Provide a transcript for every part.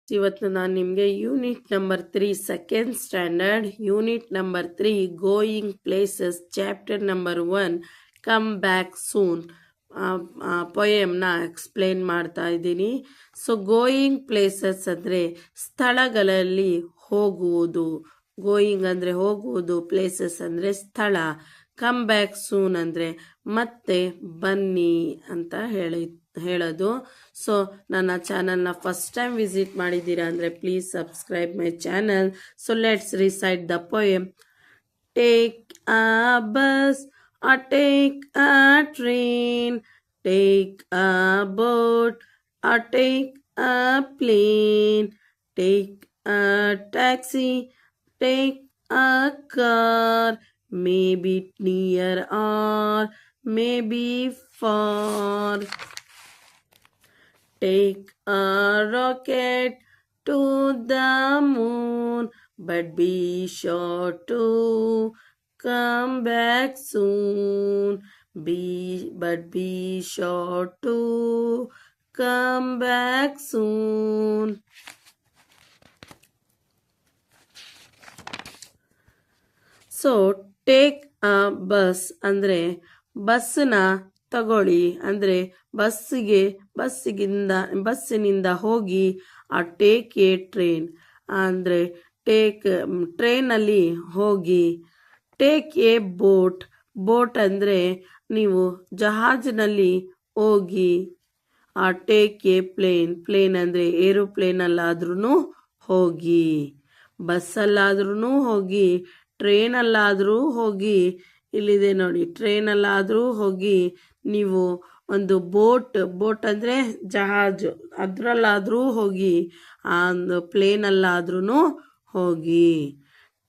ಇವತ್ತು ನಾನು ನಿಮಗೆ unit number 3 second standard unit number 3 going places chapter number 1 come back soon ಪೊಯಮ್ನ explain ಮಾಡ್ತಾ ಇದ್ದೀನಿ. ಸೊ ಗೋಯಿಂಗ್ ಪ್ಲೇಸಸ್ ಅಂದರೆ ಸ್ಥಳಗಳಲ್ಲಿ ಹೋಗುವುದು. ಗೋಯಿಂಗ್ ಅಂದರೆ ಹೋಗುವುದು, ಪ್ಲೇಸಸ್ ಅಂದರೆ ಸ್ಥಳ. ಕಮ್ ಬ್ಯಾಕ್ ಸೂನ್ ಅಂದರೆ ಮತ್ತೆ ಬನ್ನಿ ಅಂತ ಹೇಳೋದು. ಸೊ ನನ್ನ ಚಾನಲ್ನ ಫಸ್ಟ್ ಟೈಮ್ ವಿಸಿಟ್ ಮಾಡಿದ್ದೀರಾ ಅಂದರೆ please subscribe my channel. So let's recite the poem. Take a bus or take a train, take a boat or take a plane, take a taxi, take a car, maybe near or maybe far. Take a rocket to the moon, but be sure to come back soon. But be sure to come back soon. So take a bus ಅಂದರೆ ಬಸ್ನ ತಗೊಳ್ಳಿ, ಅಂದರೆ ಬಸ್ಸಿನಿಂದ ಹೋಗಿ. ಆ take A train ಅಂದರೆ ಟ್ರೈನಲ್ಲಿ ಹೋಗಿ. Take A boat ಅಂದರೆ ನೀವು ಜಹಾಜಿನಲ್ಲಿ ಹೋಗಿ. ಆ ಟೇಕ್ ಎ ಪ್ಲೇನ್ ಅಂದರೆ ಏರೋಪ್ಲೇನಲ್ಲಾದ್ರೂ ಹೋಗಿ, ಬಸ್ಸಲ್ಲಾದ್ರೂ ಹೋಗಿ, ಟ್ರೈನಲ್ಲಾದರೂ ಹೋಗಿ. ಇಲ್ಲಿದೆ ನೋಡಿ, ಟ್ರೈನಲ್ಲಾದರೂ ಹೋಗಿ. ನೀವು ಒಂದು ಬೋಟ್ ಅಂದರೆ ಜಹಾಜು, ಅದರಲ್ಲಾದರೂ ಹೋಗಿ. ಆ ಒಂದು ಪ್ಲೇನಲ್ಲಾದ್ರೂ ಹೋಗಿ.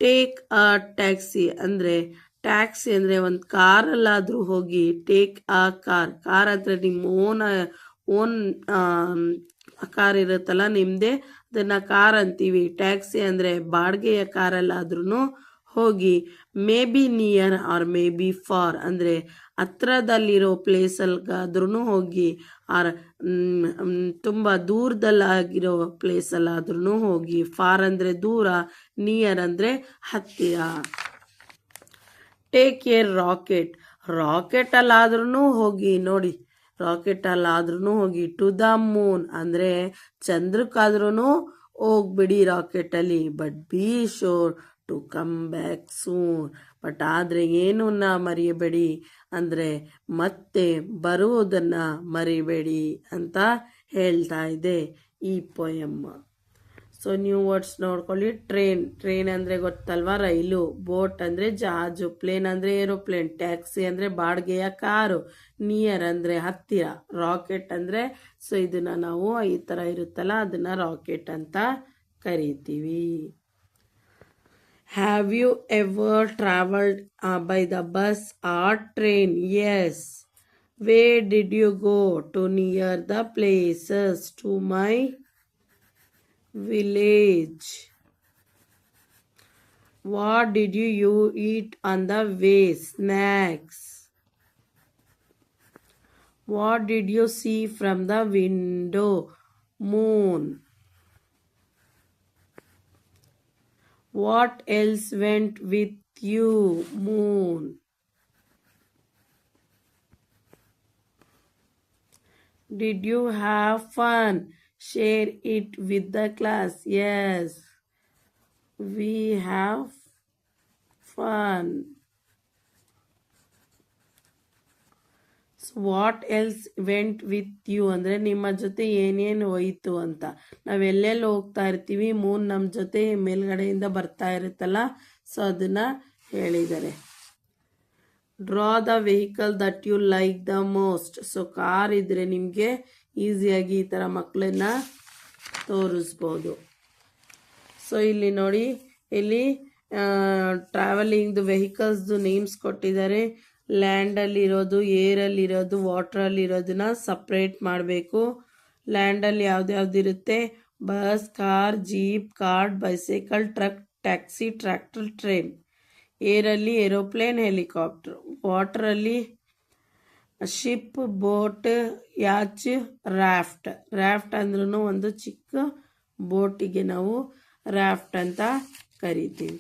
ಟೇಕ್ ಅ ಟ್ಯಾಕ್ಸಿ ಅಂದರೆ ಒಂದು ಕಾರಲ್ಲಾದರೂ ಹೋಗಿ. ಟೇಕ್ ಅ ಕಾರ್ ಅಂದರೆ ನಿಮ್ಮ ಓನ್ ಕಾರ್ ಇರುತ್ತಲ್ಲ ನಿಮ್ಮದೇ, ಅದನ್ನು ಕಾರ್ ಅಂತೀವಿ. ಟ್ಯಾಕ್ಸಿ ಅಂದರೆ ಬಾಡಿಗೆಯ ಕಾರಲ್ಲಾದ್ರೂ ಹೋಗಿ. Maybe near or maybe far ಅಂದರೆ ಹತ್ರದಲ್ಲಿರೋ ಪ್ಲೇಸಲ್ಗಾದ್ರೂ ಹೋಗಿ. ಆರ್ ತುಂಬ ದೂರದಲ್ಲಾಗಿರೋ ಪ್ಲೇಸಲ್ಲಾದ್ರೂ ಹೋಗಿ. ಫಾರ್ ಅಂದರೆ ದೂರ, ನಿಯರ್ ಅಂದರೆ ಹತ್ತಿರ. ಟೇಕ್ ಎ ರಾಕೆಟಲ್ಲಾದ್ರೂ ಹೋಗಿ. ನೋಡಿ, ರಾಕೆಟಲ್ಲಾದ್ರೂ ಹೋಗಿ. ಟು ದ ಮೂನ್ ಅಂದರೆ ಚಂದ್ರಕ್ಕಾದ್ರೂ ಹೋಗ್ಬಿಡಿ ರಾಕೆಟಲ್ಲಿ. But be sure to come back soon. But ಆದರೆ ಏನನ್ನ ಮರೆಯಬೇಡಿ ಅಂದರೆ ಮತ್ತೆ ಬರುವುದನ್ನು ಮರಿಬೇಡಿ ಅಂತ ಹೇಳ್ತಾ ಇದೆ ಈ ಪೊಯಮ್. ಸೊ ನ್ಯೂ ವರ್ಡ್ಸ್ ನೋಡ್ಕೊಳ್ಳಿ. ಟ್ರೈನ್ ಅಂದರೆ ಗೊತ್ತಲ್ವಾ, ರೈಲು. ಬೋಟ್ ಅಂದರೆ ಜಹಾಜು. ಪ್ಲೇನ್ ಅಂದರೆ ಏರೋಪ್ಲೇನ್. ಟ್ಯಾಕ್ಸಿ ಅಂದರೆ ಬಾಡಿಗೆಯ ಕಾರು. ನಿಯರ್ ಅಂದರೆ ಹತ್ತಿರ. ರಾಕೆಟ್ ಅಂದರೆ ಸೊ ಇದನ್ನು ನಾವು ಈ ಥರ ಇರುತ್ತಲ್ಲ ಅದನ್ನು ರಾಕೆಟ್ ಅಂತ ಕರಿತೀವಿ. Have you ever traveled by the bus or train? Yes. Where did you go? To near the places. To my village. What did you eat on the way? Snacks. What did you see from the window? Moon. What else went with you? Moon. Did you have fun? Share it with the class. Yes, we have fun. What else went with you ಅಂದರೆ ನಿಮ್ಮ ಜೊತೆ ಏನೇನು ಹೋಯಿತು ಅಂತ. ನಾವೆಲ್ಲೆಲ್ಲಿ ಹೋಗ್ತಾ ಇರ್ತೀವಿ, Moon ನಮ್ಮ ಜೊತೆ ಮೇಲ್ಗಡೆಯಿಂದ ಬರ್ತಾ ಇರುತ್ತಲ್ಲ, ಸೊ ಅದನ್ನು ಹೇಳಿದ್ದಾರೆ. Draw the vehicle that you like the most. So car ಇದ್ದರೆ ನಿಮಗೆ ಈಸಿಯಾಗಿ ಈ ಥರ ಮಕ್ಕಳನ್ನ ತೋರಿಸ್ಬೋದು. ಸೊ ಇಲ್ಲಿ ನೋಡಿ, ಇಲ್ಲಿ ಟ್ರಾವೆಲಿಂಗ್ದು ವೆಹಿಕಲ್ಸ್ದು ನೇಮ್ಸ್ ಕೊಟ್ಟಿದ್ದಾರೆ. ಲ್ಯಾಂಡಲ್ಲಿರೋದು, ಏರಲ್ಲಿರೋದು, ವಾಟ್ರಲ್ಲಿರೋದನ್ನ ಸಪ್ರೇಟ್ ಮಾಡಬೇಕು. ಲ್ಯಾಂಡಲ್ಲಿ ಯಾವ್ದಿರುತ್ತೆ? Bus, car, jeep, card, bicycle, truck, taxi, tractor, train. ಏರಲ್ಲಿ ಏರೋಪ್ಲೇನ್, ಹೆಲಿಕಾಪ್ಟರ್. ವಾಟ್ರಲ್ಲಿ ship, boat, yacht, raft. Raft ಅಂದ್ರೂ ಒಂದು ಚಿಕ್ಕ ಬೋಟಿಗೆ ನಾವು ರಾಫ್ಟ್ ಅಂತ ಕರಿತೀವಿ.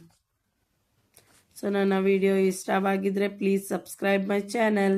ಸೊ ನನ್ನ ವಿಡಿಯೋ ಇಷ್ಟವಾಗಿದ್ದರೆ ಪ್ಲೀಸ್ ಸಬ್ಸ್ಕ್ರೈಬ್ ಮೈ ಚಾನಲ್.